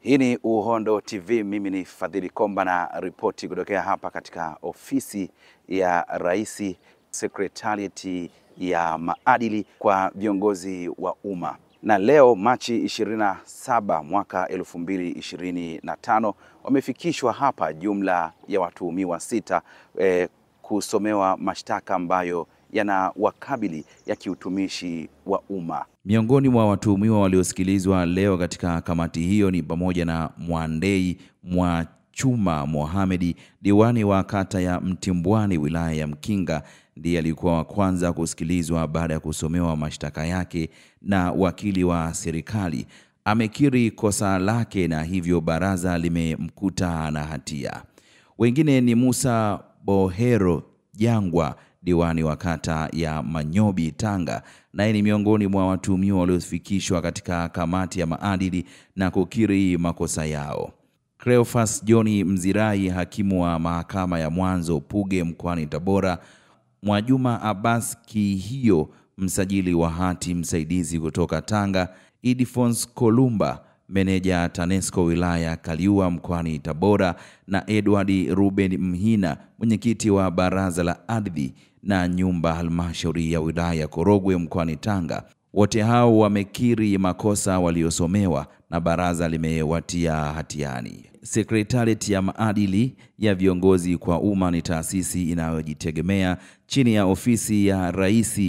Hii ni Uhondo TV, mimi ni Fadhili Komba na ripoti kutokea hapa katika ofisi ya Rais, Secretariat ya maadili kwa viongozi wa umma. Na leo Machi 27 mwaka 2025 wamefikishwa hapa jumla ya watuhumiwa 6 kusomewa mashtaka ambayo yanawakabili ya kiutumishi wa umma. Miongoni mwa watuhumiwa waliosikilizwa leo katika kamati hiyo ni pamoja na Mwandei Mwachuma Mohamed, diwani wa kata ya Mtimbwani wilaya ya Mkinga, ndiye alikuwa wa kwanza kusikilizwa baada ya kusomewa mashtaka yake na wakili wa serikali. Amekiri kosa lake na hivyo baraza limemkuta na hatia. Wengine ni Musa Bohero Jangwa, diwani wa kata ya Manyobi Tanga, naye ni miongoni mwa watuhumiwa waliofikishwa katika kamati ya maadili na kukiri makosa yao. Cleophas John Mzirai, hakimu wa mahakama ya mwanzo Puge mkoani Tabora. Mwajuma Abbas Kihio, msajili wa hati msaidizi kutoka Tanga. Idifons Kolumba, meneja TANESCO wilaya Kaliua mkoani Tabora, na Edward Ruben Mhina, mwenyekiti wa baraza la ardhi na nyumba halmashauri ya wilaya Korogwe mkoani Tanga. Wote hao wamekiri makosa waliosomewa na baraza limewatia hatiani. Secretariat ya maadili ya viongozi kwa umma ni taasisi inayojitegemea chini ya ofisi ya Rais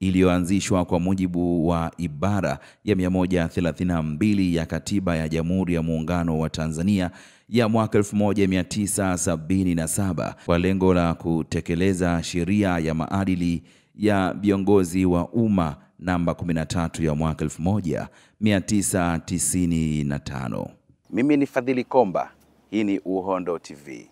iliyoanzishwa kwa mujibu wa ibara ya 132 ya Katiba ya Jamhuri ya Muungano wa Tanzania ya mwaka 1977 kwa lengo la kutekeleza sheria ya maadili ya viongozi wa umma namba 13 ya mwaka 1995. Mimi ni Fadhili Komba, hii ni Uhondo TV.